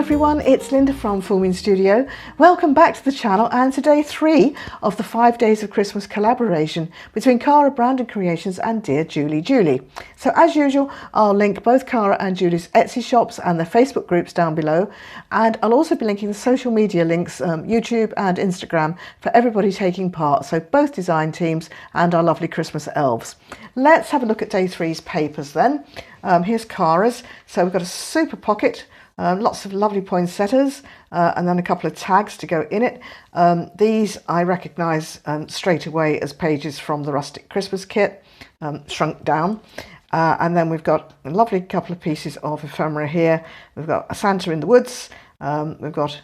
everyone, it's Linda from Full Moon Studio. Welcome back to the channel and to day 3 of the 5 Days of Christmas collaboration between Cara Brandon Creations and Dear Julie. So as usual, I'll link both Cara and Julie's Etsy shops and their Facebook groups down below, and I'll also be linking the social media links, YouTube and Instagram, for everybody taking part, so both design teams and our lovely Christmas elves. Let's have a look at day 3's papers then. Here's Cara's. So we've got a super pocket, lots of lovely poinsettias, and then a couple of tags to go in it. These I recognise straight away as pages from the Rustic Christmas kit, shrunk down. And then we've got a lovely couple of pieces of ephemera here. We've got a Santa in the woods. We've got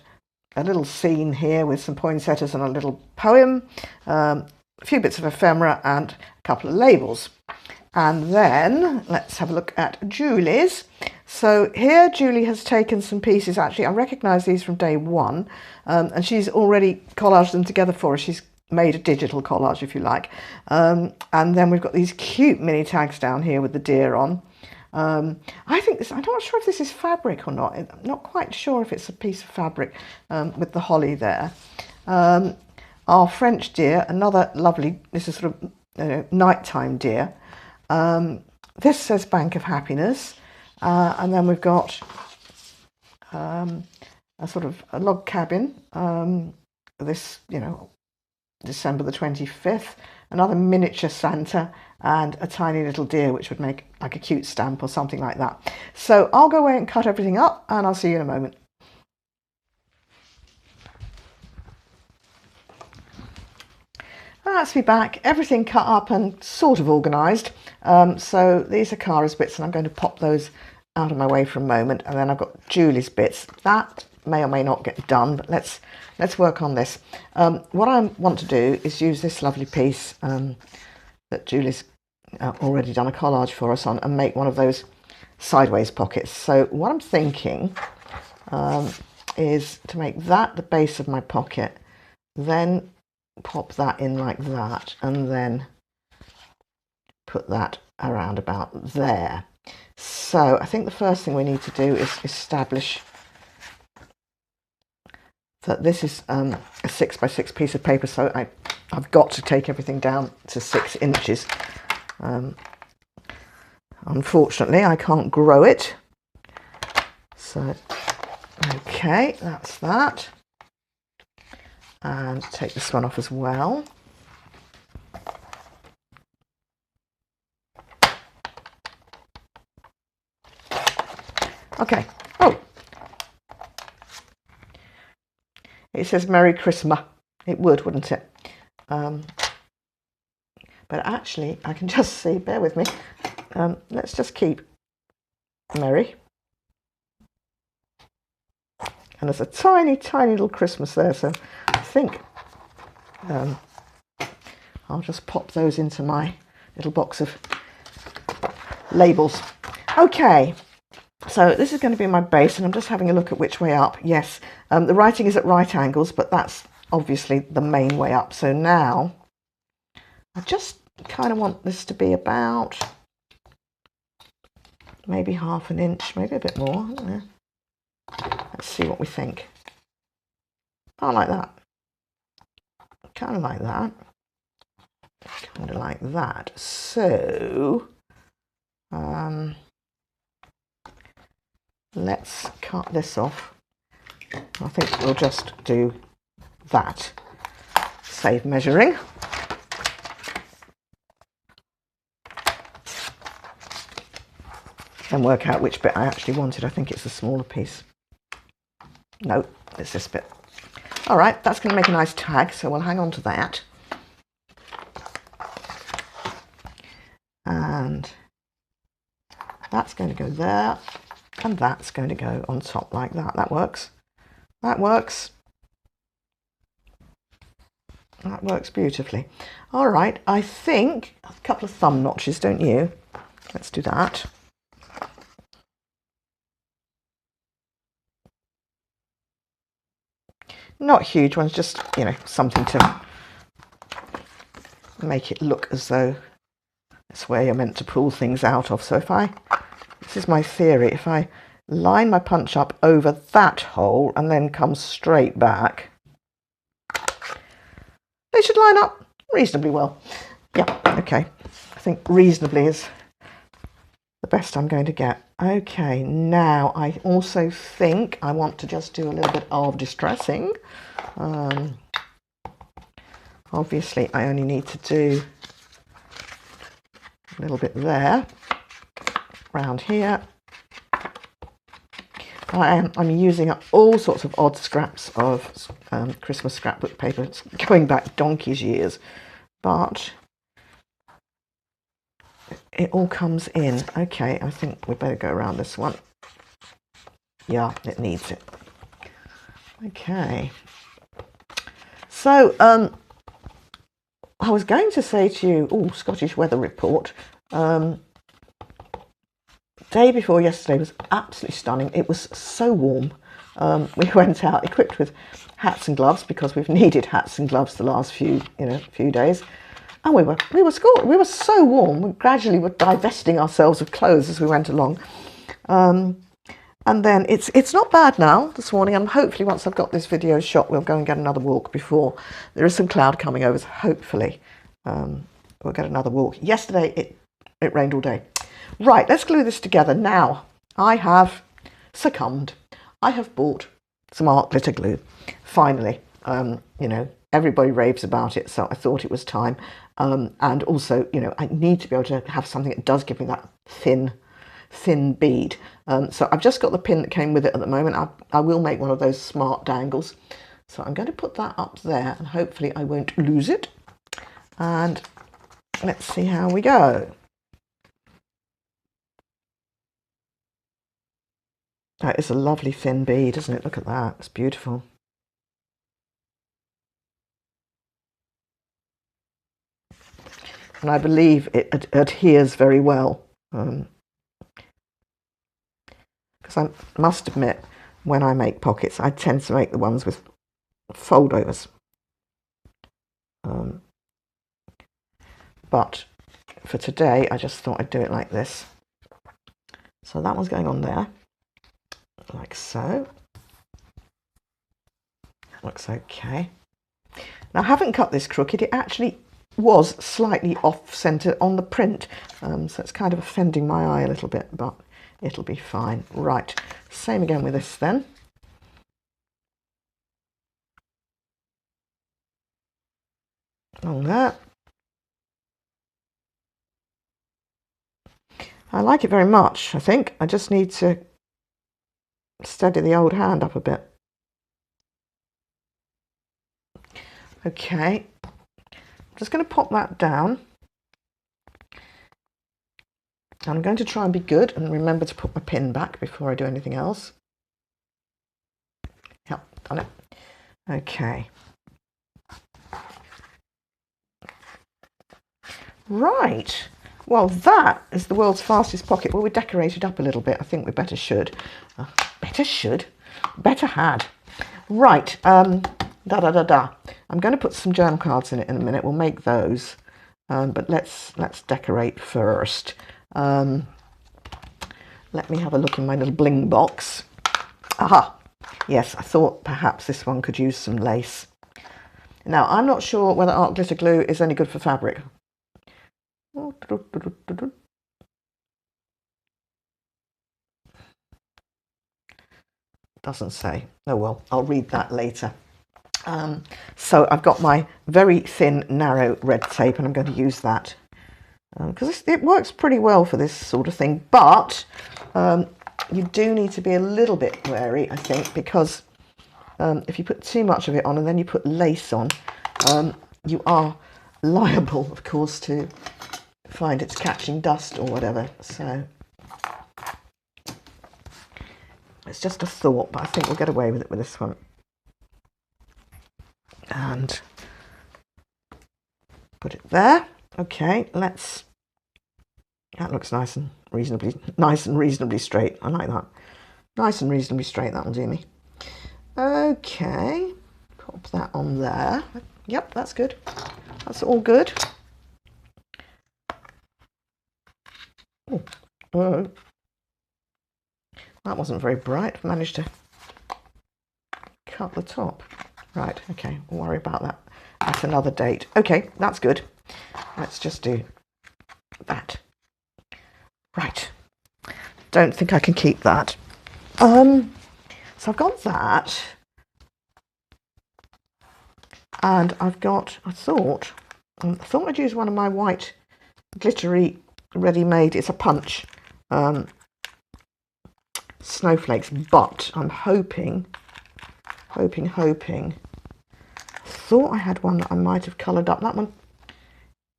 a little scene here with some poinsettias and a little poem, a few bits of ephemera and a couple of labels. And then let's have a look at Julie's. So here Julie has taken some pieces. Actually, I recognise these from day 1, and she's already collaged them together for us. She's made a digital collage, if you like. And then we've got these cute mini tags down here with the deer on. I think this, I'm not sure if this is fabric or not. I'm not quite sure if it's a piece of fabric with the holly there. Our French deer, another lovely, this is sort of nighttime deer. This says Bank of Happiness, and then we've got a sort of a log cabin, this, December the 25th, another miniature Santa, and a tiny little deer, which would make like a cute stamp or something like that. So I'll go away and cut everything up, and I'll see you in a moment. That's me back, everything cut up and sort of organised. So these are Cara's bits, and I'm going to pop those out of my way for a moment. And then I've got Julie's bits. That may or may not get done, but let's work on this. What I want to do is use this lovely piece that Julie's already done a collage for us on, and make one of those sideways pockets. So what I'm thinking is to make that the base of my pocket, then pop that in like that, and then put that around about there. So I think the first thing we need to do is establish that this is a 6x6 piece of paper, so I've got to take everything down to 6 inches. Unfortunately, I can't grow it. So, okay, that's that. And take this one off as well. Okay. Oh, it says Merry Christmas. It would, wouldn't it? But actually, I can just see, bear with me. Let's just keep Merry. And there's a tiny, tiny little Christmas there, so I think I'll just pop those into my little box of labels. Okay, so this is going to be my base, and I'm just having a look at which way up. Yes, the writing is at right angles, but that's obviously the main way up. So now I just kind of want this to be about maybe half an inch, maybe a bit more. I don't know. Let's see what we think. I like that. Kind of like that. Kind of like that. So let's cut this off. I think we'll just do that. Save measuring. And work out which bit I actually wanted. I think it's the smaller piece. No, it's this bit. All right, that's going to make a nice tag, so we'll hang on to that. And that's going to go there, and that's going to go on top like that. That works. That works. That works beautifully. All right, I think a couple of thumb notches, don't you? Let's do that. Not huge ones, just, something to make it look as though it's where you're meant to pull things out of. So this is my theory, if I line my punch up over that hole and then come straight back, they should line up reasonably well. Yeah, okay. I think reasonably is the best I'm going to get. Okay, now I also think I want to just do a little bit of distressing. Obviously, I only need to do a little bit there, around here. I'm using up all sorts of odd scraps of Christmas scrapbook paper. It's going back donkey's years, but it all comes in. Okay, I think we better go around this one. Yeah, it needs it. Okay. So, I was going to say to you, Scottish weather report. Day before yesterday was absolutely stunning. It was so warm. We went out equipped with hats and gloves because we've needed hats and gloves the last few days. And we were so warm. We gradually were divesting ourselves of clothes as we went along. And then it's not bad now this morning, and hopefully once I've got this video shot, we'll go and get another walk before there is some cloud coming over. So hopefully we'll get another walk. Yesterday it rained all day. Right, let's glue this together now. I have succumbed. I have bought some art glitter glue. Finally, everybody raves about it, so I thought it was time. And also, I need to be able to have something that does give me that thin bead. So I've just got the pin that came with it at the moment. I will make one of those smart dangles. So I'm going to put that up there and hopefully I won't lose it. And let's see how we go. That is a lovely thin bead, isn't it? Look at that. It's beautiful. And I believe it adheres very well. Because I must admit, when I make pockets, I tend to make the ones with foldovers. But for today, I just thought I'd do it like this. So that one's going on there, like so. That looks okay. Now, I haven't cut this crooked. It actually was slightly off centre on the print, so it's kind of offending my eye a little bit, but it'll be fine. Right, same again with this then. On that. I like it very much, I think. I just need to steady the old hand up a bit. Okay, I'm just going to pop that down. I'm going to try and be good and remember to put my pin back before I do anything else. Yep, done it. Okay. Right. Well, that is the world's fastest pocket. Well, we decorated up a little bit. I think we better should. Better had. Right. I'm going to put some journal cards in it in a minute. We'll make those. But let's decorate first. Let me have a look in my little bling box. Aha. Yes, I thought perhaps this one could use some lace. Now, I'm not sure whether art glitter glue is any good for fabric. Doesn't say. Oh well, I'll read that later. So I've got my very thin, narrow red tape, and I'm going to use that because it works pretty well for this sort of thing. But you do need to be a little bit wary, I think, because if you put too much of it on and then you put lace on, you are liable, of course, to find it's catching dust or whatever. So it's just a thought, but I think we'll get away with it with this one. And put it there. Okay, that looks nice and reasonably straight. I like that. Nice and reasonably straight, that'll do me. Okay, pop that on there. Yep, that's good. That's all good. That wasn't very bright. I managed to cut the top. Right, okay, we'll worry about that at another date. Okay, that's good. Let's just do that. Right. Don't think I can keep that. So I've got that. And I've got, I thought I'd use one of my white glittery ready-made, it's a punch, snowflakes, but I'm hoping, thought I had one that I might have coloured up. That one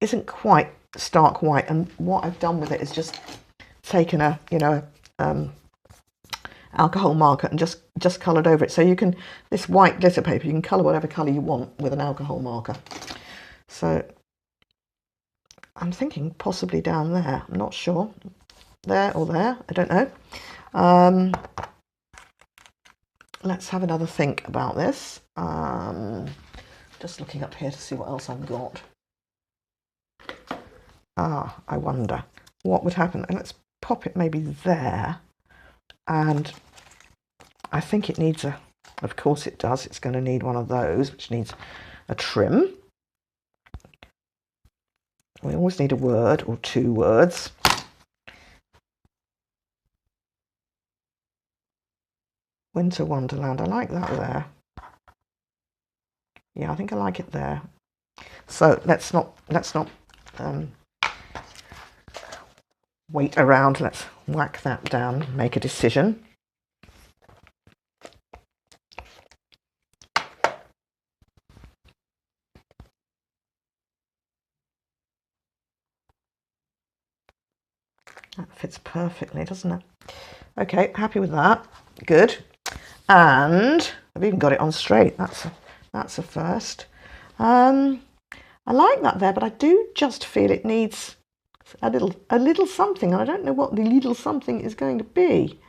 isn't quite stark white, and what I've done with it is just taken a, you know, alcohol marker and just coloured over it. So you can, this white glitter paper, you can colour whatever colour you want with an alcohol marker. So I'm thinking possibly down there, I'm not sure, there or there, I don't know. Let's have another think about this. Just looking up here to see what else I've got. I wonder what would happen. And let's pop it maybe there. And I think it needs a, of course it does, it's going to need one of those, which needs a trim. We always need a word or two words. Winter Wonderland, I like that there. Yeah, I think I like it there. So let's not wait around. Let's whack that down, make a decision. That fits perfectly, doesn't it? Okay, happy with that. Good. And I've even got it on straight. That's a first. I like that there, but I do just feel it needs a little something, and I don't know what the little something is going to be.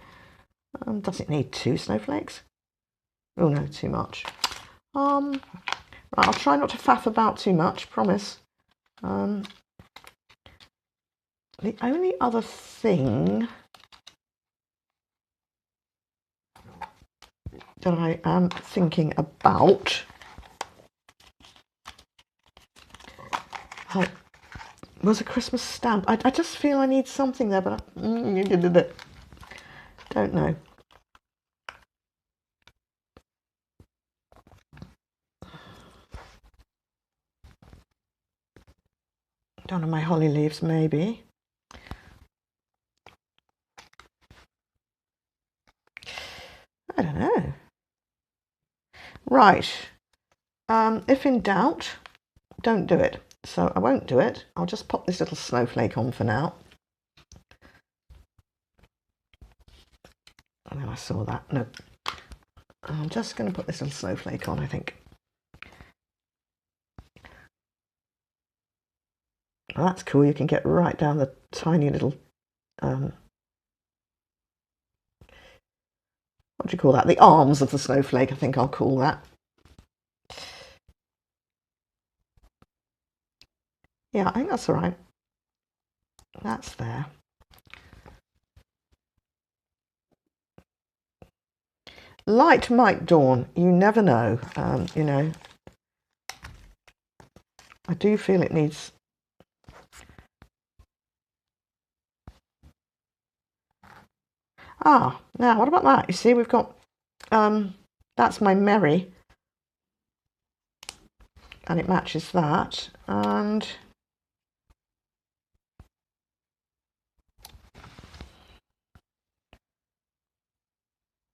Does it need two snowflakes? Oh no, too much. Right, I'll try not to faff about too much, promise. The only other thing that I am thinking about was a Christmas stamp. I just feel I need something there, but I don't know. One of my holly leaves, maybe. I don't know. Right. If in doubt, don't do it. So I won't do it. I'll just pop this little snowflake on for now. And then I saw that. No. I'm just going to put this little snowflake on, I think. Well, that's cool. You can get right down the tiny little... what do you call that? The arms of the snowflake, I think I'll call that. Yeah, I think that's all right. That's there. Light might dawn. You never know. You know, I do feel it needs... Ah, now what about that? You see, we've got... that's my Merry. And it matches that. And...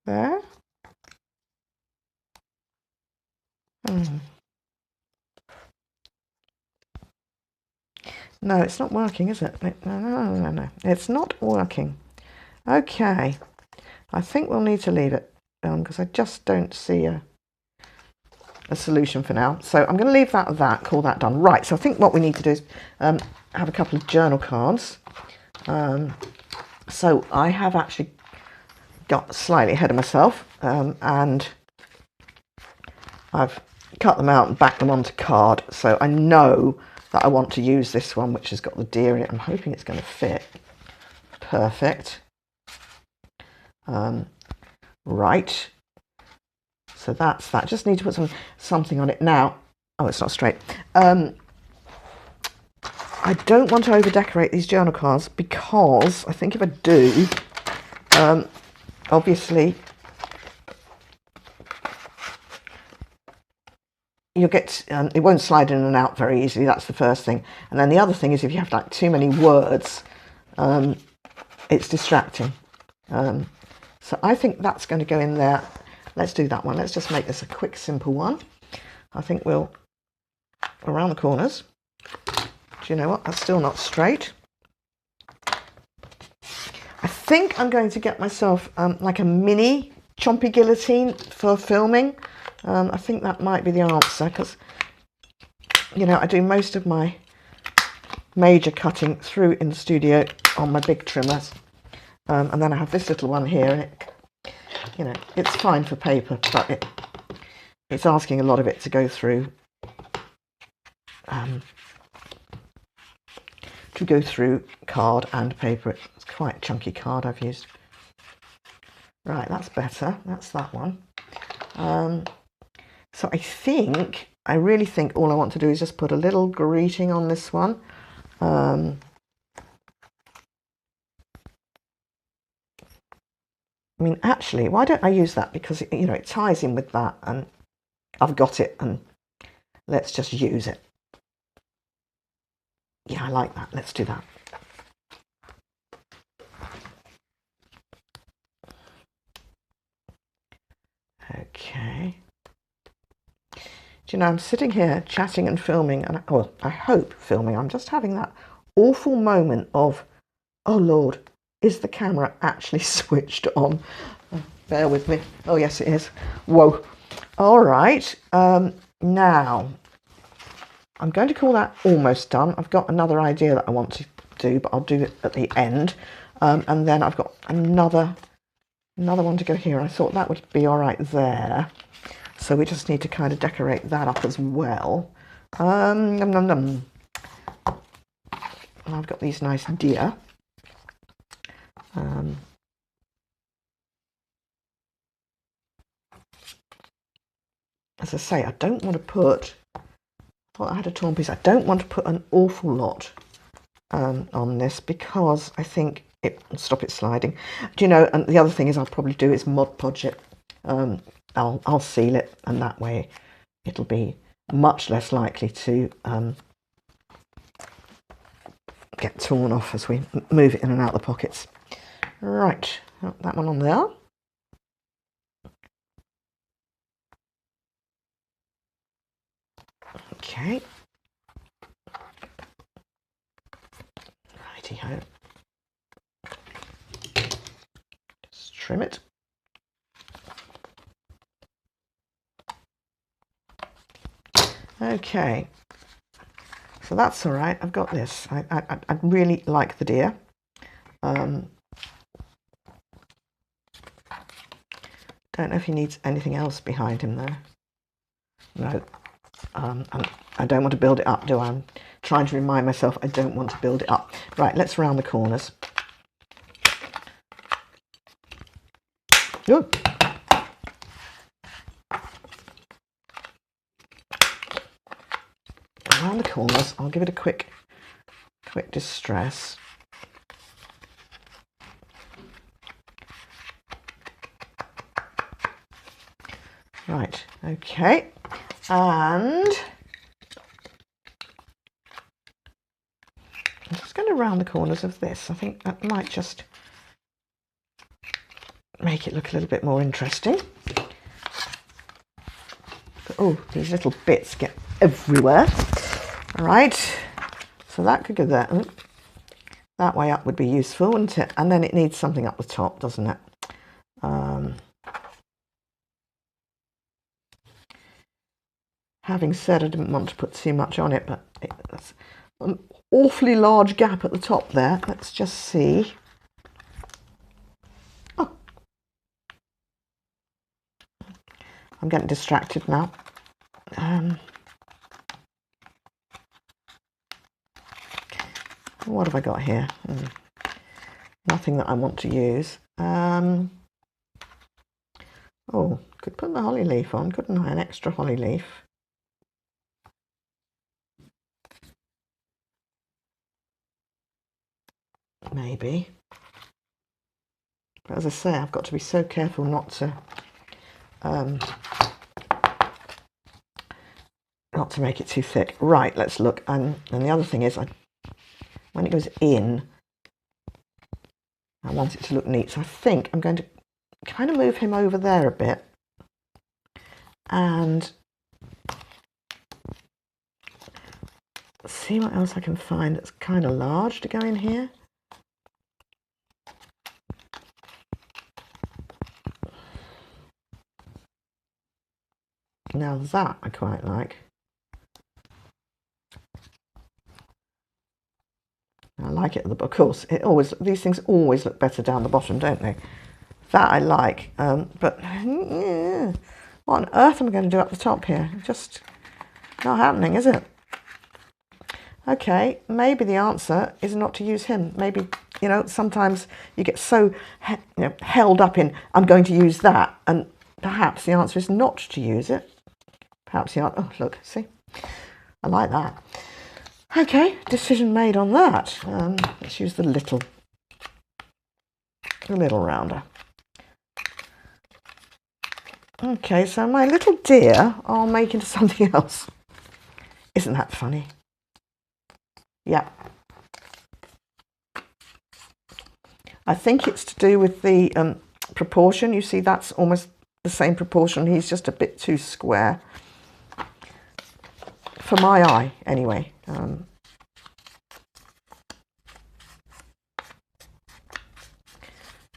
there. No, it's not working, is it? No. It's not working. Okay. I think we'll need to leave it because I just don't see a solution for now. So I'm going to leave that at that, call that done. Right, so I think what we need to do is have a couple of journal cards. So I have actually got slightly ahead of myself and I've cut them out and backed them onto card. So I know that I want to use this one, which has got the deer in it. I'm hoping it's going to fit. Perfect. Right, so that's that. Just need to put something on it now. Oh, it's not straight. I don't want to over decorate these journal cards, because I think if I do, obviously you'll get it won't slide in and out very easily. That's the first thing. And then the other thing is, if you have like too many words, it's distracting. So I think that's going to go in there. Let's do that one. Let's just make this a quick, simple one. I think we'll around the corners. Do you know what? That's still not straight. I think I'm going to get myself like a mini chompy guillotine for filming. I think that might be the answer, because, you know, I do most of my major cutting through in the studio on my big trimmers. And then I have this little one here, and it, you know, it's fine for paper, but it's asking a lot of it to go through. To go through card and paper. It's quite chunky card I've used. Right, that's better. That's that one. So I really think all I want to do is just put a little greeting on this one. I mean, actually, why don't I use that? Because, you know, it ties in with that, and I've got it, and let's just use it. Yeah, I like that. Let's do that. Okay. Do you know, I'm sitting here chatting and filming, and well, I hope filming. I'm just having that awful moment of, oh Lord, is the camera actually switched on? Bear with me. Oh yes, it is. Whoa. All right. Now I'm going to call that almost done. I've got another idea that I want to do, but I'll do it at the end. And then I've got another one to go here. I thought that would be all right there. So we just need to kind of decorate that up as well. And I've got these nice deer. As I say, I don't want to put, I thought I had a torn piece, I don't want to put an awful lot on this, because I think it will stop it sliding. Do you know, and the other thing is I'll probably do is Mod Podge it. I'll seal it, and that way it'll be much less likely to get torn off as we move it in and out the pockets. Right, that one on there. Okay. Righty-ho. Just trim it. Okay. So that's all right. I've got this. I really like the deer. Don't know if he needs anything else behind him though. No. And I don't want to build it up, do I? I'm trying to remind myself I don't want to build it up. Right, let's round the corners. Ooh. Around the corners, I'll give it a quick distress. Right, okay, and I'm just going to round the corners of this. I think that might just make it look a little bit more interesting. Oh, these little bits get everywhere. All right, so that could go there. That way up would be useful, wouldn't it? And then it needs something up the top, doesn't it? Having said I didn't want to put too much on it, but it's an awfully large gap at the top there. Let's just see. Oh. I'm getting distracted now. What have I got here? Nothing that I want to use. Oh, could put the holly leaf on, couldn't I? An extra holly leaf. Maybe. But as I say, I've got to be so careful not to make it too thick. Right, let's look. And the other thing is, when it goes in, I want it to look neat. So I think I'm going to kind of move him over there a bit. And see what else I can find that's kind of large to go in here. Now that I quite like. I like it, of course. These things always look better down the bottom, don't they? That I like, but what on earth am I going to do up the top here? Just not happening, is it? Okay, maybe the answer is not to use him. Maybe, you know, sometimes you get so held up in, I'm going to use that, and perhaps the answer is not to use it. Perhaps the answer, oh, look, see? I like that. Okay, decision made on that. Let's use the little rounder. Okay, so my little deer I'll make into something else. Isn't that funny? Yeah. I think it's to do with the proportion. You see, that's almost the same proportion. He's just a bit too square. For my eye, anyway.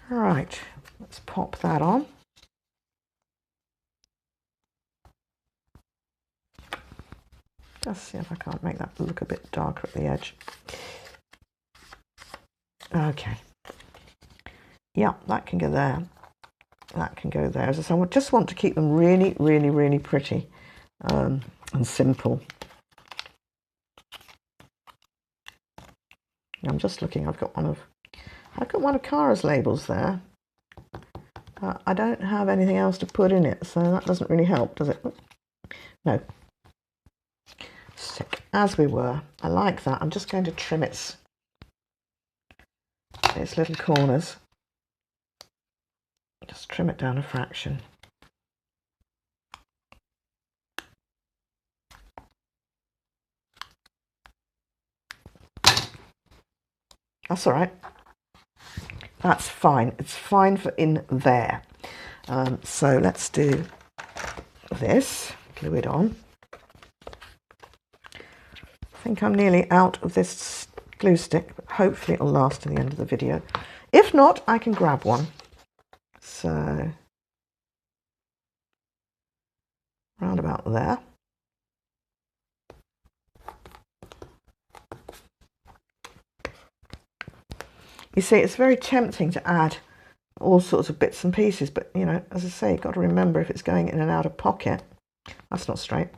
Right, let's pop that on. Just see if I can't make that look a bit darker at the edge. Okay. Yeah, that can go there. That can go there. As I say, I just want to keep them really, really, really pretty and simple. I'm just looking. I've got one of Cara's labels there. I don't have anything else to put in it, so that doesn't really help, does it? No. Stick as we were. I like that. I'm just going to trim its little corners. Just trim it down a fraction. That's all right. That's fine. It's fine for in there. So let's do this. Glue it on. I think I'm nearly out of this glue stick, but hopefully it'll last to the end of the video. If not, I can grab one. So round about there. You see, it's very tempting to add all sorts of bits and pieces, but, you know, as I say, you've got to remember if it's going in and out of pocket. That's not straight.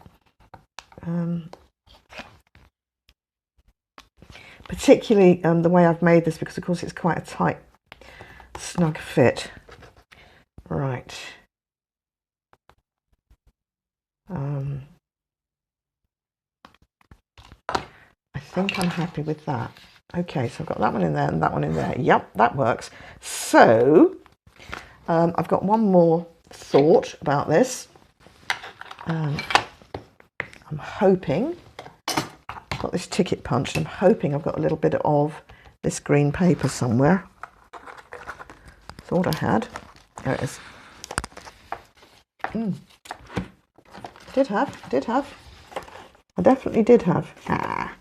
Particularly the way I've made this, because, of course, it's quite a tight, snug fit. Right. I think I'm happy with that. Okay, so I've got that one in there and that one in there. Yep, that works. So I've got one more thought about this. I'm hoping, I've got this ticket punch, and I'm hoping I've got a little bit of this green paper somewhere. Thought I had. There it is. Did have. I definitely did have. Ah.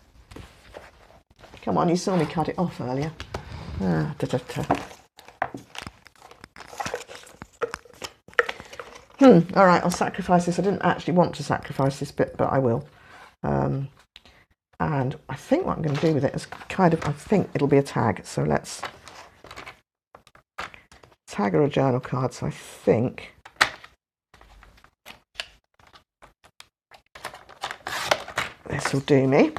Come on, you saw me cut it off earlier. All right, I'll sacrifice this. I didn't actually want to sacrifice this bit, but I will. And I think what I'm going to do with it is kind of, I think it'll be a tag. So let's tag or a journal card. So I think this will do me.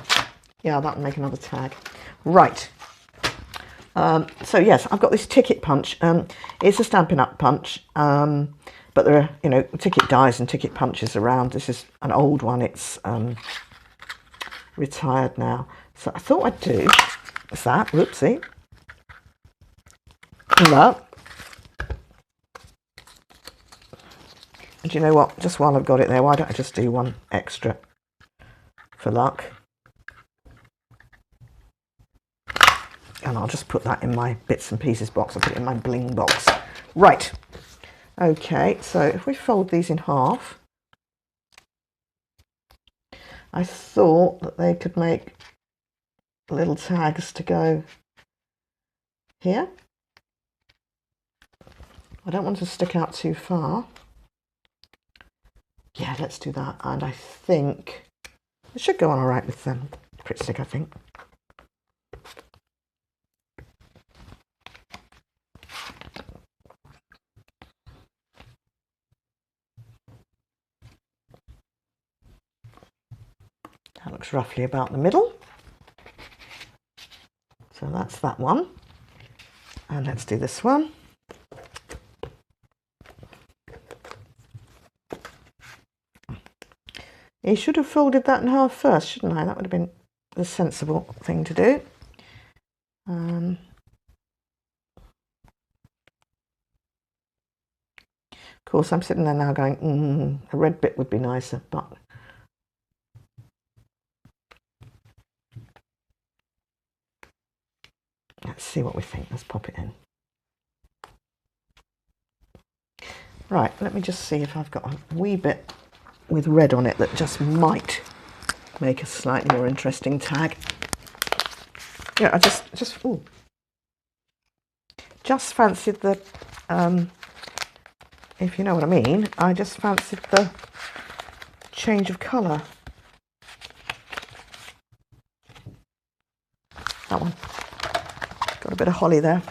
Yeah, that'll make another tag. Right. So yes, I've got this ticket punch. It's a Stampin' Up punch. but there are, you know, ticket dies and ticket punches around. This is an old one. It's retired now. So I thought I'd do that. Whoopsie. That. And you know what? Just while I've got it there, why don't I just do one extra for luck? And I'll just put that in my bits and pieces box. I'll put it in my bling box. Right. Okay, so if we fold these in half, I thought that they could make little tags to go here. I don't want to stick out too far. Yeah, let's do that. And I think it should go on all right with Pritt stick, I think. That looks roughly about the middle. So that's that one. And let's do this one. You should have folded that in half first, shouldn't I? That would have been the sensible thing to do. Of course, I'm sitting there now going, a red bit would be nicer, but let's see what we think. Let's pop it in. Right, let me just see if I've got a wee bit with red on it that just might make a slightly more interesting tag. Yeah, I just fancied the, if you know what I mean, I just fancied the change of colour. That one. Got a bit of holly there.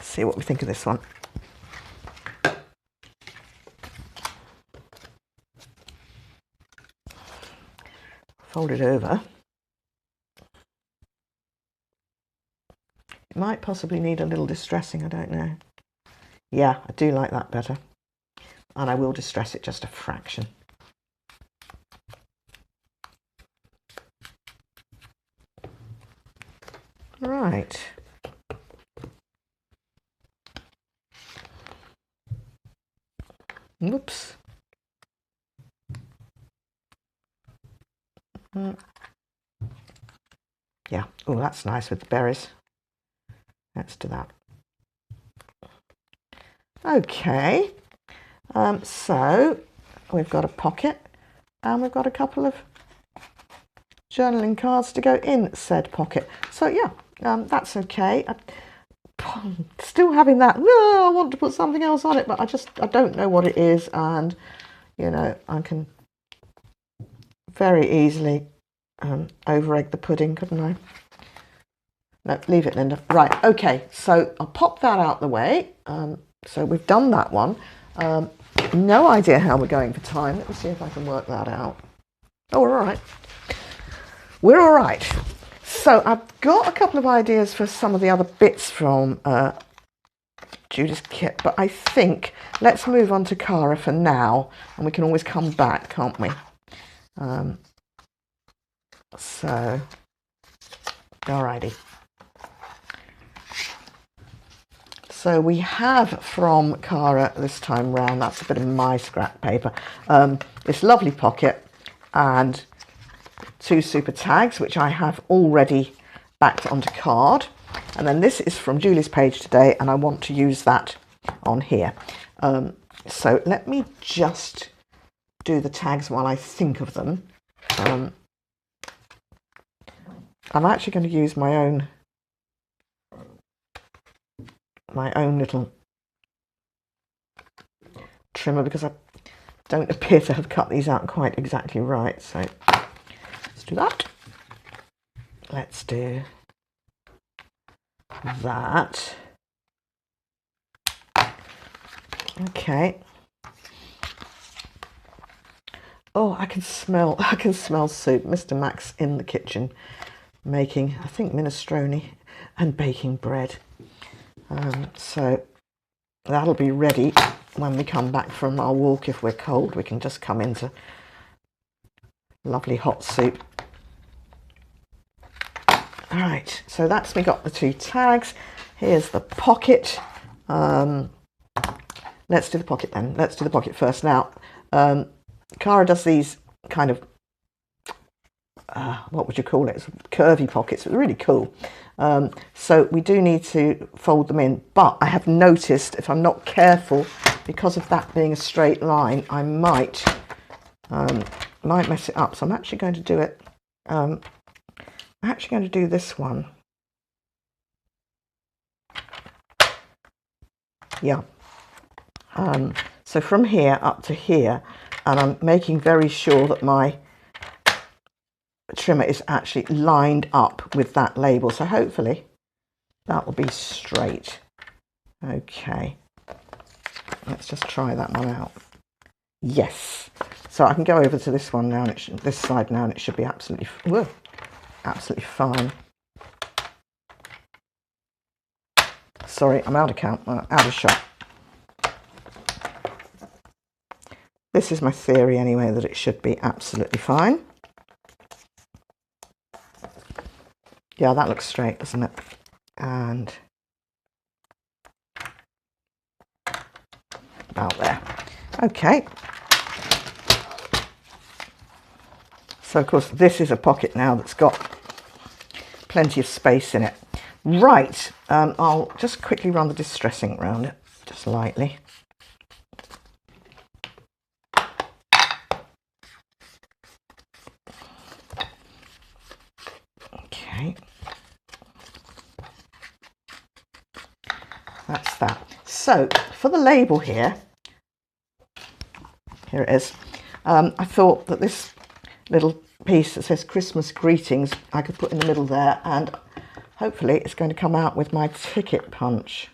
See what we think of this one. Fold it over. It might possibly need a little distressing, I don't know. Yeah, I do like that better. And I will distress it just a fraction. Right. Whoops. Yeah. Oh, that's nice with the berries. Let's do that. Okay. So we've got a pocket and we've got a couple of journaling cards to go in said pocket. So yeah, that's okay. I'm still having that, no, I want to put something else on it, but I don't know what it is, and you know, I can very easily over egg the pudding, couldn't I? No, leave it, Linda. Right, okay, so I'll pop that out the way. So we've done that one. No idea how we're going for time. Let me see if I can work that out. Oh, we're all right. We're all right. So I've got a couple of ideas for some of the other bits from Julie's kit, but I think let's move on to Cara for now, and we can always come back, can't we? So, alrighty. So we have from Cara this time round, that's a bit of my scrap paper, this lovely pocket and 2 super tags, which I have already backed onto card. And then this is from Julie's page today, and I want to use that on here. So let me just do the tags while I think of them. I'm actually going to use my own little trimmer because I don't appear to have cut these out quite exactly right. So let's do that. Let's do that. Okay. Oh, I can smell soup. Mr. Max in the kitchen making, I think, minestrone and baking bread. So that'll be ready when we come back from our walk. If we're cold, we can just come into lovely hot soup. All right, so that's me got the 2 tags. Here's the pocket. Let's do the pocket then. Let's do the pocket first. Now, Cara does these kind of, what would you call it? It's curvy pockets. It's really cool. So we do need to fold them in, but I have noticed if I'm not careful, because of that being a straight line, I might mess it up. So I'm actually going to do it. I'm actually going to do this one. Yeah. So from here up to here, and I'm making very sure that my trimmer is actually lined up with that label. So hopefully that will be straight. Okay. Let's just try that one out. Yes. So I can go over to this one now, and this side now, and it should be absolutely fine. Sorry, I'm out of count, out of shot. This is my theory anyway, that it should be absolutely fine. Yeah, that looks straight, doesn't it? And about there. Okay. So of course this is a pocket now that's got plenty of space in it. Right, I'll just quickly run the distressing around it, just lightly. Okay. That's that. So for the label here it is. I thought that this little piece that says Christmas greetings I could put in the middle there, and hopefully it's going to come out with my ticket punch.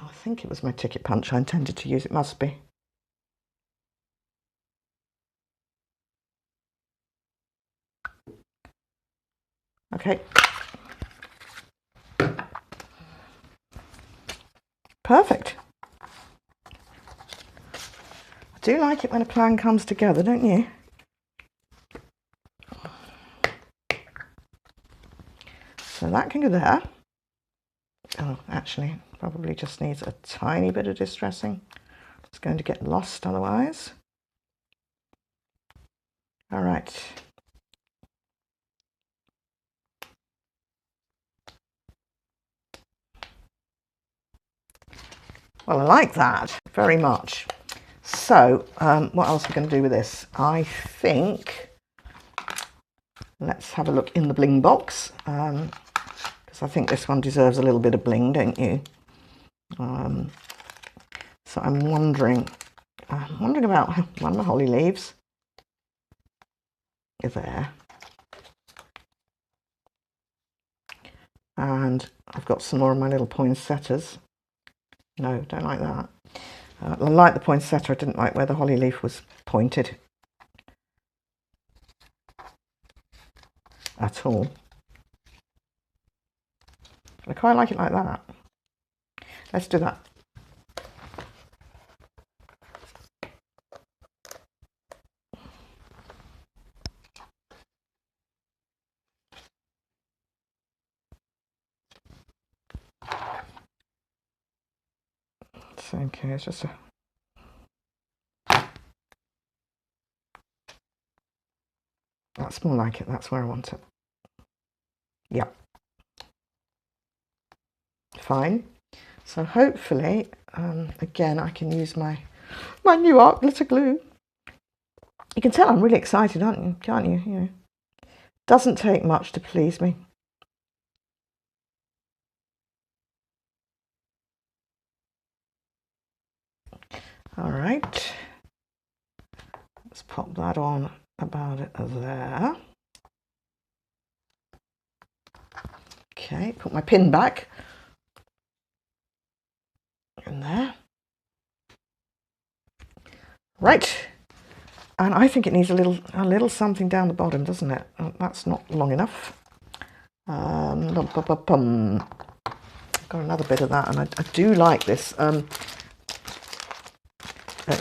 Oh, I think it was my ticket punch I intended to use. It must be. Okay. Perfect. I do like it when a plan comes together, don't you? So that can go there. Oh, actually, probably just needs a tiny bit of distressing. It's going to get lost otherwise. All right. Well, I like that very much. So what else are we going to do with this? I think let's have a look in the bling box, because I think this one deserves a little bit of bling, don't you? So I'm wondering about one of the holly leaves. Is there? And I've got some more of my little poinsettias. No, don't like that. I like the poinsettia. I didn't like where the holly leaf was pointed at all. I quite like it like that. Let's do that. It's okay, it's just a... That's more like it, that's where I want it. Yeah. Fine. So hopefully, again, I can use my new art glitter glue. You can tell I'm really excited, aren't you? Can't you? You know, doesn't take much to please me. All right. Let's pop that on about it there. Okay, put my pin back. in there. Right, and I think it needs a little something down the bottom, doesn't it? Oh, that's not long enough. Got another bit of that, and I do like this.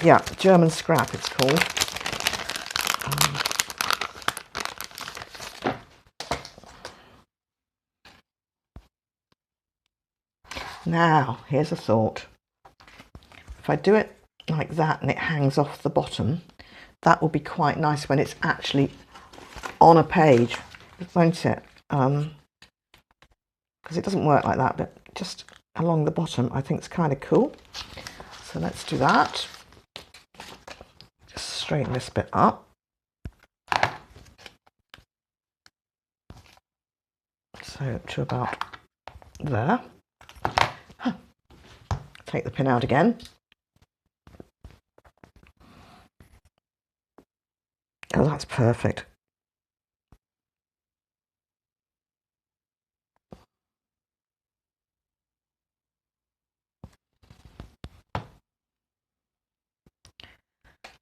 Yeah, German scrap it's called. Now, here's a thought. If I do it like that and it hangs off the bottom, that will be quite nice when it's actually on a page, won't it? Because it doesn't work like that, but just along the bottom I think it's kind of cool. So let's do that. Just straighten this bit up. So to about there. Take the pin out again. Oh, that's perfect.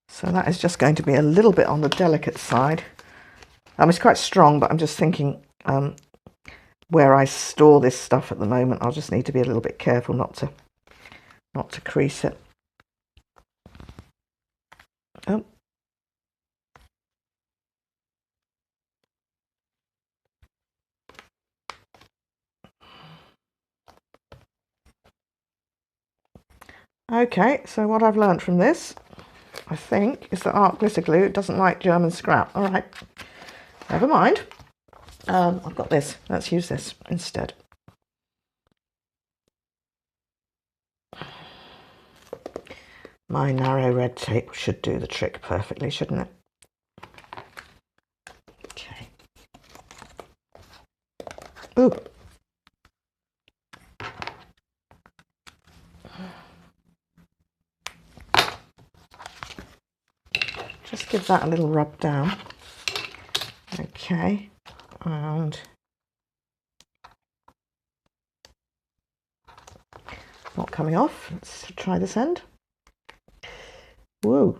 So that is just going to be a little bit on the delicate side. It's quite strong, but I'm just thinking where I store this stuff at the moment, I'll just need to be a little bit careful not to crease it. Oh. Okay, so what I've learned from this, I think, is that art glitter glue doesn't like German scrap. All right, never mind. I've got this. Let's use this instead. My narrow red tape should do the trick perfectly, shouldn't it? Okay. Ooh. Just give that a little rub down. Okay, and not coming off. Let's try this end. Woo.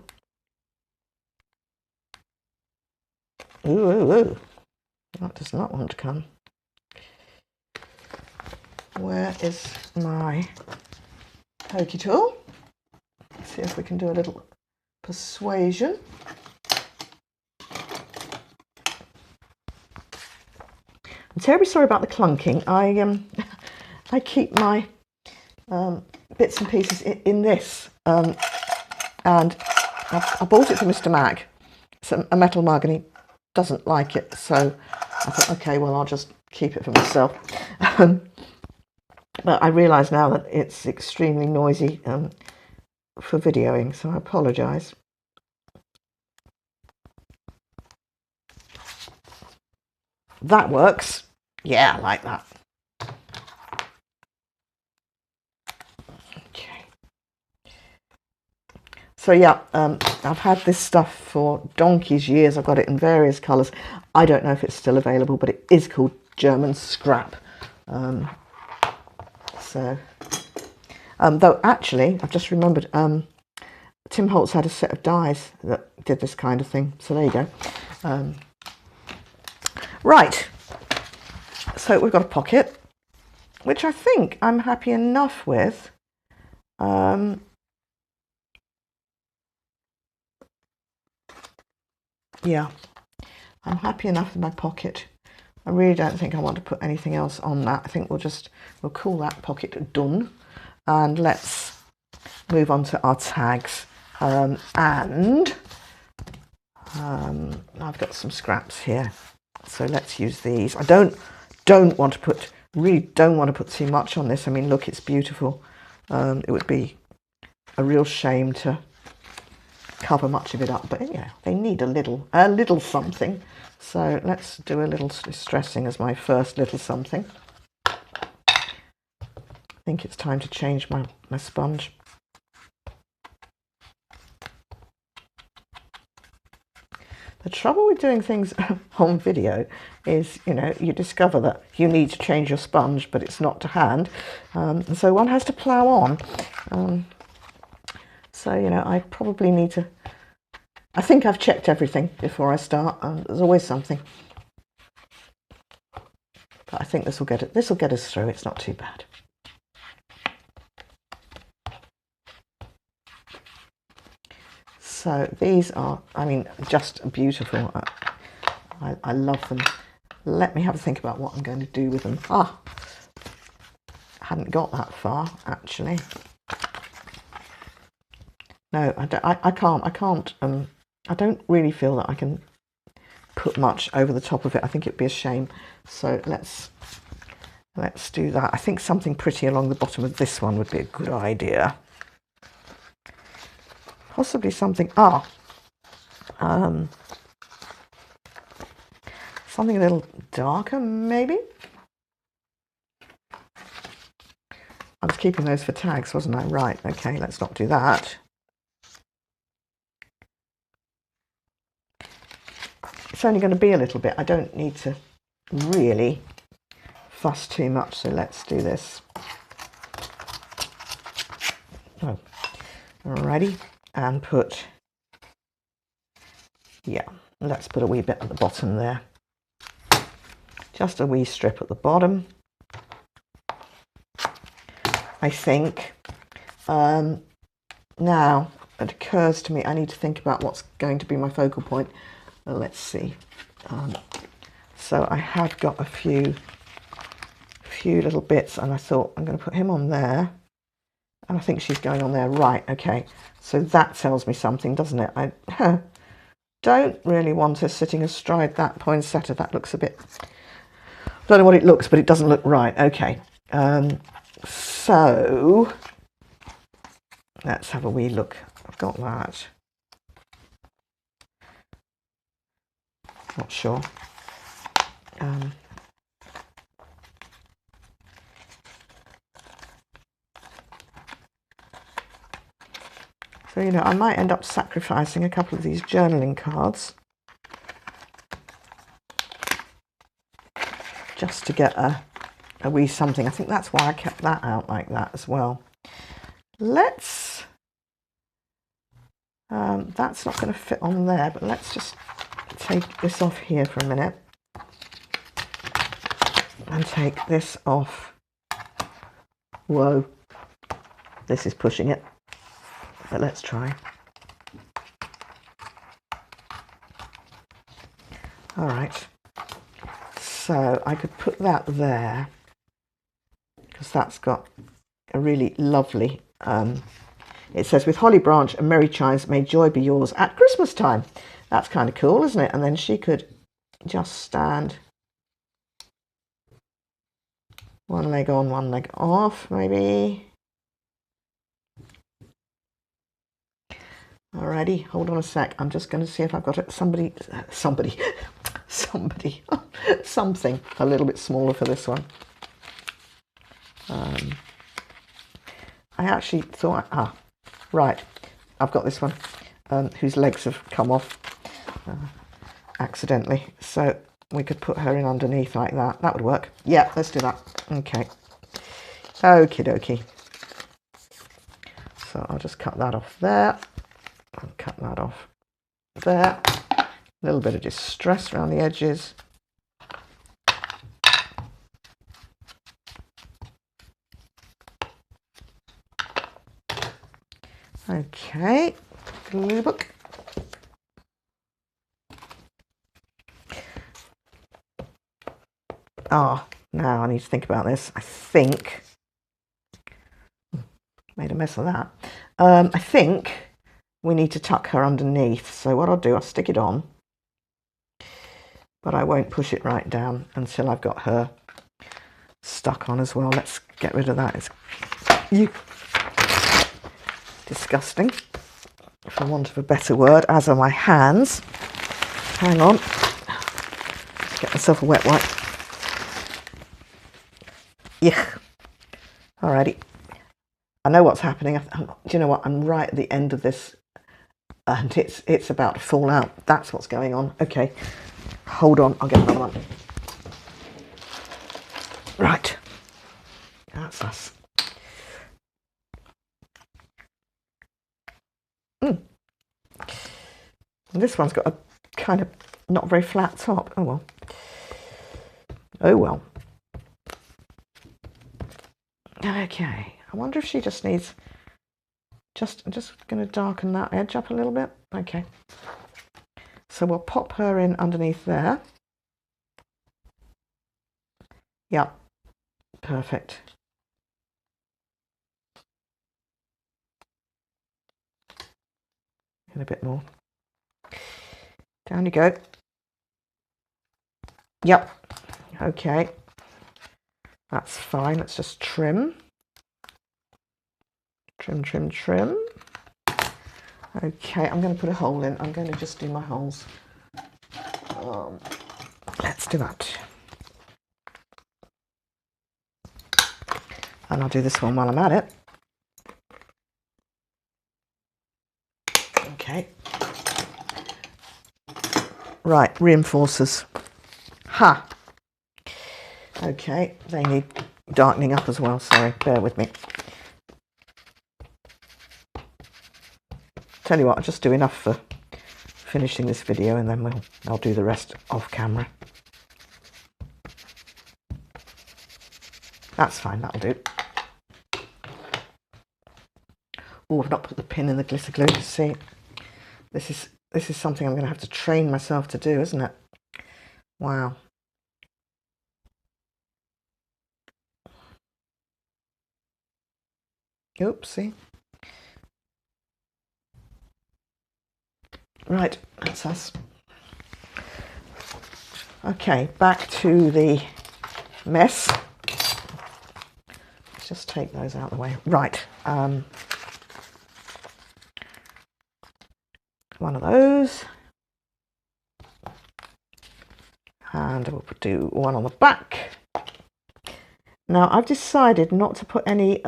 Ooh, ooh, ooh. That does not want to come. Where is my pokey tool? Let's see if we can do a little persuasion. I'm terribly sorry about the clunking. I keep my bits and pieces in this, and I bought it for Mr. Mac. It's a metal mug, and he doesn't like it, so I thought, okay, well, I'll just keep it for myself. But I realise now that it's extremely noisy for videoing, so I apologise. That works. Yeah, I like that. Okay. So yeah, I've had this stuff for donkey's years. I've got it in various colours. I don't know if it's still available, but it is called German scrap. Though actually, I've just remembered, Tim Holtz had a set of dies that did this kind of thing. So there you go. Right, so we've got a pocket, which I think I'm happy enough with. Yeah, I'm happy enough with my pocket. I really don't think I want to put anything else on that. I think we'll call that pocket done, and let's move on to our tags. And I've got some scraps here, so let's use these. I don't want to put too much on this. I mean, look, it's beautiful. It would be a real shame to cover much of it up, but yeah, they need a little something. So let's do a little distressing as my first little something. I think it's time to change my sponge. The trouble with doing things on video is, you know, you discover that you need to change your sponge, but it's not to hand. And so one has to plough on. So, you know, I probably need to... I think I've checked everything before I start. There's always something. But I think this will get us through. It's not too bad. So these are, I mean, just beautiful. I love them. Let me have a think about what I'm going to do with them. I hadn't got that far, actually. No, I can't. I don't really feel that I can put much over the top of it. I think it'd be a shame. So let's do that. I think something pretty along the bottom of this one would be a good idea. Possibly something, something a little darker, maybe? I was keeping those for tags, wasn't I? Right, okay, let's not do that. It's only going to be a little bit. I don't need to really fuss too much, so let's do this. Oh, alrighty. And put, yeah, let's put a wee bit at the bottom there. Just a wee strip at the bottom, I think. Now, it occurs to me I need to think about what's going to be my focal point. Let's see. So I have got a few little bits, and I thought I'm going to put him on there. And I think she's going on there. Right, okay. So that tells me something, doesn't it? I don't really want her sitting astride that poinsettia. That looks a bit... I don't know what it looks, but it doesn't look right. Okay. So let's have a wee look. I've got that. Not sure. So, you know, I might end up sacrificing a couple of these journaling cards just to get a wee something. I think that's why I kept that out like that as well. Let's, that's not going to fit on there, but let's just take this off here for a minute and take this off. Whoa, this is pushing it. But let's try. All right. So I could put that there because that's got a really lovely, it says, with holly branch and merry chimes, may joy be yours at Christmas time. That's kind of cool, isn't it? And then she could just stand one leg on, one leg off, maybe. Alrighty, hold on a sec. I'm just going to see if I've got it. Something a little bit smaller for this one. I actually thought, right, I've got this one, whose legs have come off accidentally. So we could put her in underneath like that. That would work. Yeah, let's do that. Okay. Okie dokie. So I'll just cut that off there. I'll cut that off there. A little bit of distress around the edges. Okay, glue book. Now I need to think about this. I think, made a mess of that. I think we need to tuck her underneath. So what I'll do, I'll stick it on, but I won't push it right down until I've got her stuck on as well. Let's get rid of that. It's disgusting, for want of a better word, as are my hands. Hang on. Let's get myself a wet wipe. Yuck. Alrighty. I know what's happening. Do you know what? I'm right at the end of this and it's about to fall out. That's what's going on. Okay, hold on, I'll get another one. Right, that's us. And this one's got a kind of not very flat top. Oh well. Oh well. Okay, I wonder if she just needs, I'm just going to darken that edge up a little bit. Okay, so we'll pop her in underneath there. Yeah, perfect. And a bit more. Down you go. Yep, okay. That's fine, let's just trim. Trim, trim, trim. Okay, I'm going to put a hole in. I'm going to just do my holes. Let's do that. And I'll do this one while I'm at it. Okay. Right, reinforcers. Ha! Okay, they need darkening up as well, sorry, bear with me. Tell you what, I'll just do enough for finishing this video and then I'll do the rest off camera. That's fine, that'll do. Oh, I've not put the pin in the glitter glue. See, this is something I'm going to have to train myself to do, isn't it? Wow. Oopsie. Right, that's us. Okay, back to the mess. Let's just take those out of the way. Right. One of those. And we'll do one on the back. Now, I've decided not to put any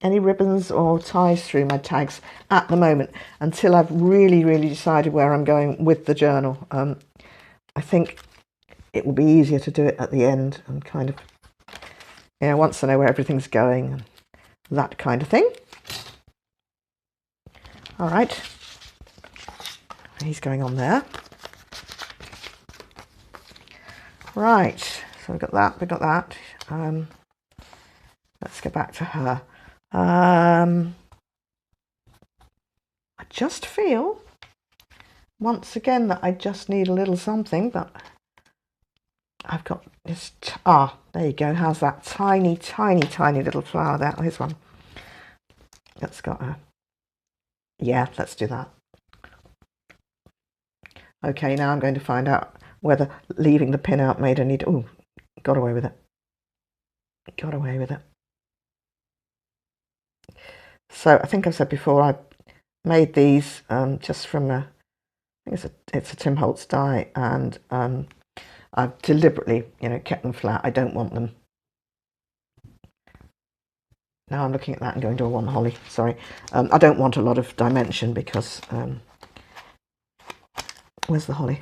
ribbons or ties through my tags at the moment until I've really decided where I'm going with the journal. I think it will be easier to do it at the end and kind of, you know, once I know where everything's going and that kind of thing. All right, he's going on there. Right, so we've got that. Let's go back to her. I just feel once again that I just need a little something, but I've got this. There you go. How's that? Tiny little flower there. Oh, here's one. That's got a. Yeah, let's do that. Okay, now I'm going to find out whether leaving the pin out made any. Oh, got away with it. Got away with it. So I think I've said before I made these just from a. I think it's a Tim Holtz die, and I've deliberately, you know, kept them flat. I don't want them. Now I'm looking at that and going to a one holly. Sorry, I don't want a lot of dimension because where's the holly?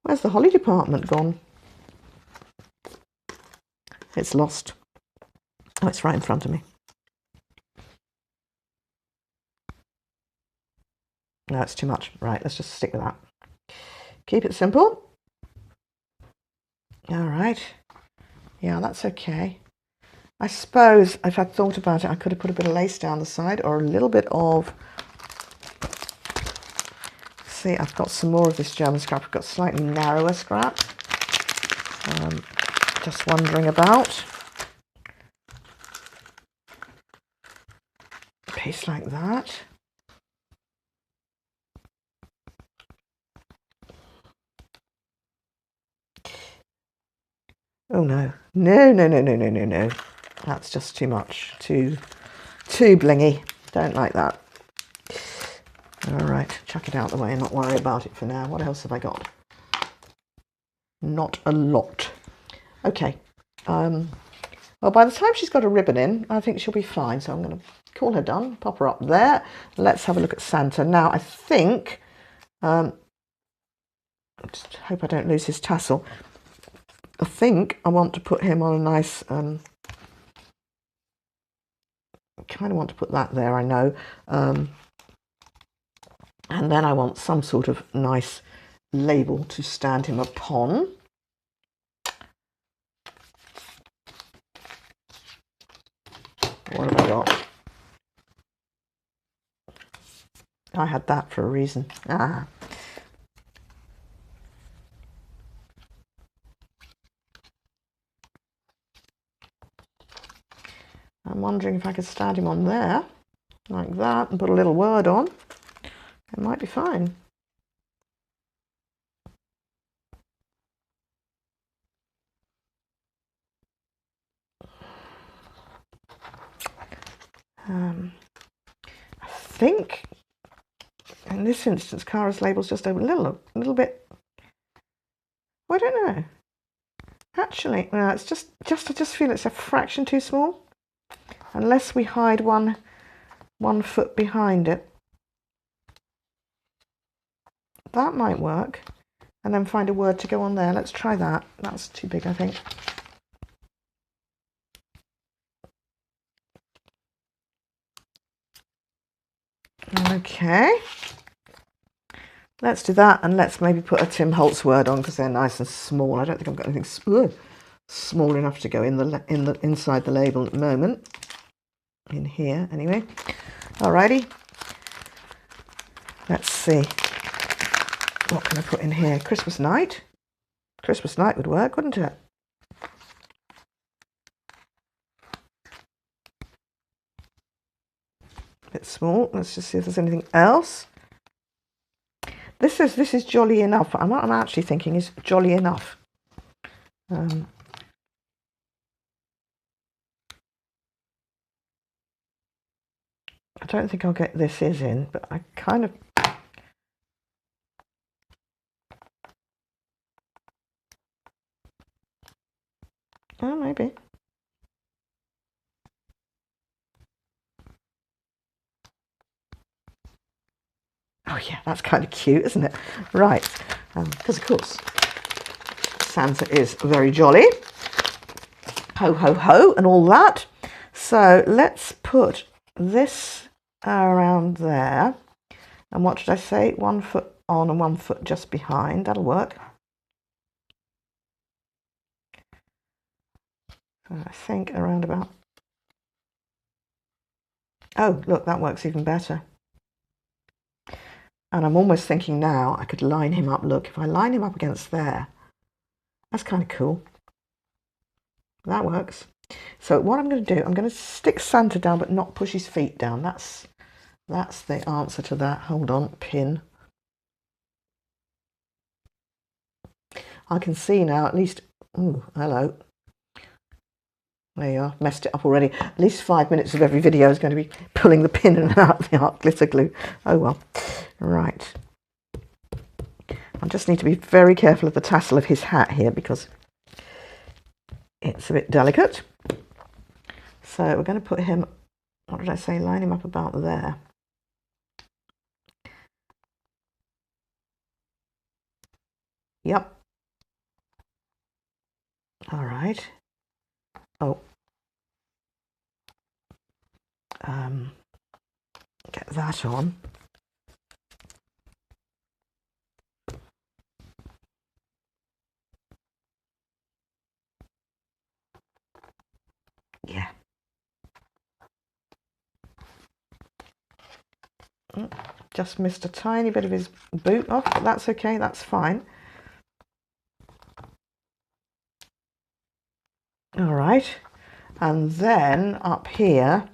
Where's the holly department gone? It's lost. Oh, it's right in front of me. No, it's too much. Right, let's just stick with that. Keep it simple. All right. Yeah, that's okay. I suppose if I'd thought about it, I could have put a bit of lace down the side or a little bit of... See, I've got some more of this German scrap. I've got slightly narrower scrap. Just wondering about. A piece like that. Oh no. No. That's just too much. Too blingy. Don't like that. All right, chuck it out the way and not worry about it for now. What else have I got? Not a lot. Okay. Well, by the time she's got a ribbon in, I think she'll be fine. So I'm going to call her done, pop her up there. Let's have a look at Santa. Now, I think, I just hope I don't lose his tassel. I think I want to put him on a nice, kind of want to put that there, I know. And then I want some sort of nice label to stand him upon. What have I got? I had that for a reason. Ah. I'm wondering if I could stand him on there, like that, and put a little word on. It might be fine. I think in this instance, Cara's label's just a little bit. I don't know. Actually, no, it's just I just feel it's a fraction too small. Unless we hide one foot behind it, that might work. And then find a word to go on there. Let's try that. That's too big, I think. Okay. Let's do that, and let's maybe put a Tim Holtz word on because they're nice and small. I don't think I've got anything small enough to go in the inside the label at the moment. In here, anyway. Alrighty. Let's see. What can I put in here? Christmas night. Christmas night would work, wouldn't it? A bit small. Let's just see if there's anything else. This is jolly enough. What I'm actually thinking is jolly enough. I don't think I'll get this is in, but I kind of. Oh, maybe. Oh yeah, that's kind of cute, isn't it? Right, because of course Santa is very jolly. Ho, ho, ho, and all that. So let's put this around there. And what did I say? 1 foot on and 1 foot just behind. That'll work. So I think around about. Oh, look, that works even better. And I'm almost thinking now I could line him up. Look, if I line him up against there, that's kind of cool. That works. So what I'm going to do, I'm going to stick Santa down but not push his feet down. That's the answer to that. Hold on, pin. I can see now at least, ooh, hello. There you are, messed it up already. At least 5 minutes of every video is going to be pulling the pin and out the art glitter glue. Oh well. Right. I just need to be very careful of the tassel of his hat here because it's a bit delicate. So we're going to put him, what did I say, line him up about there. Yep. All right. Oh. Get that on. Yeah. Just missed a tiny bit of his boot off, but that's okay, that's fine. All right, and then up here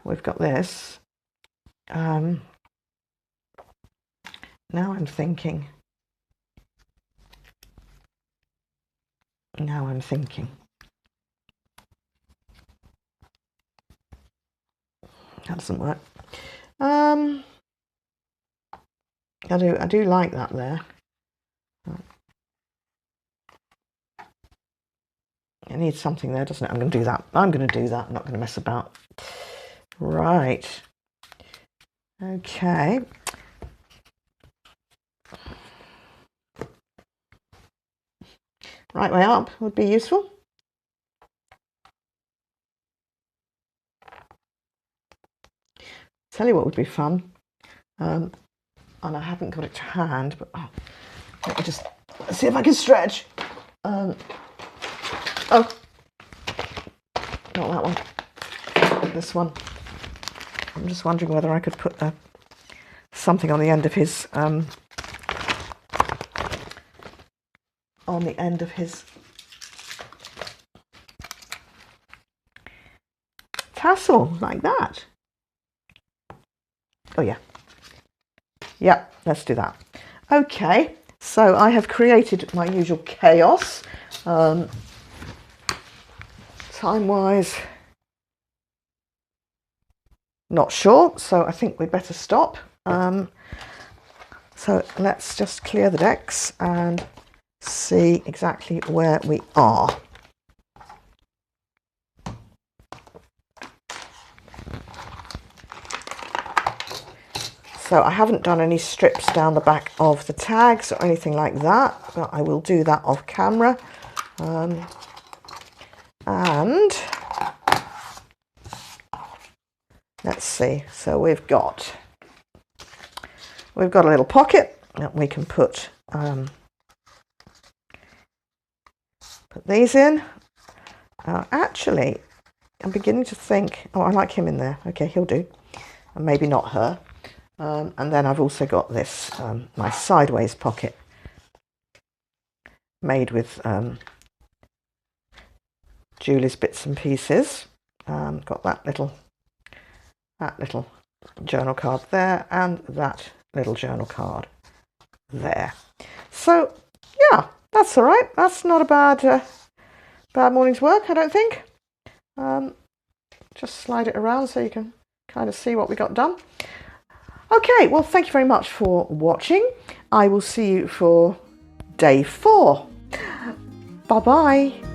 we've got this. Now I'm thinking. That doesn't work. I do like that there. It needs something there, doesn't it? I'm going to do that. I'm going to do that. I'm not going to mess about. Right. Okay. Right way up would be useful. Tell you what would be fun. And I haven't got it to hand, but let me just see if I can stretch. Oh, not that one. This one. I'm just wondering whether I could put something on the end of his tassel like that. Oh yeah. Yeah, let's do that. Okay, so I have created my usual chaos. Time-wise, not sure, so I think we'd better stop. So let's just clear the decks and see exactly where we are. So I haven't done any strips down the back of the tags or anything like that, but I will do that off camera. And let's see, so we've got a little pocket that we can put these in. Actually, I'm beginning to think, oh, I like him in there. Okay, he'll do. And maybe not her. And then I've also got this, my sideways pocket made with Julie's bits and pieces. Got that little journal card there and that little journal card there. So yeah, that's all right. That's not a bad morning's work, I don't think. Just slide it around so you can kind of see what we got done. Okay, well, thank you very much for watching. I will see you for day 4. Bye-bye.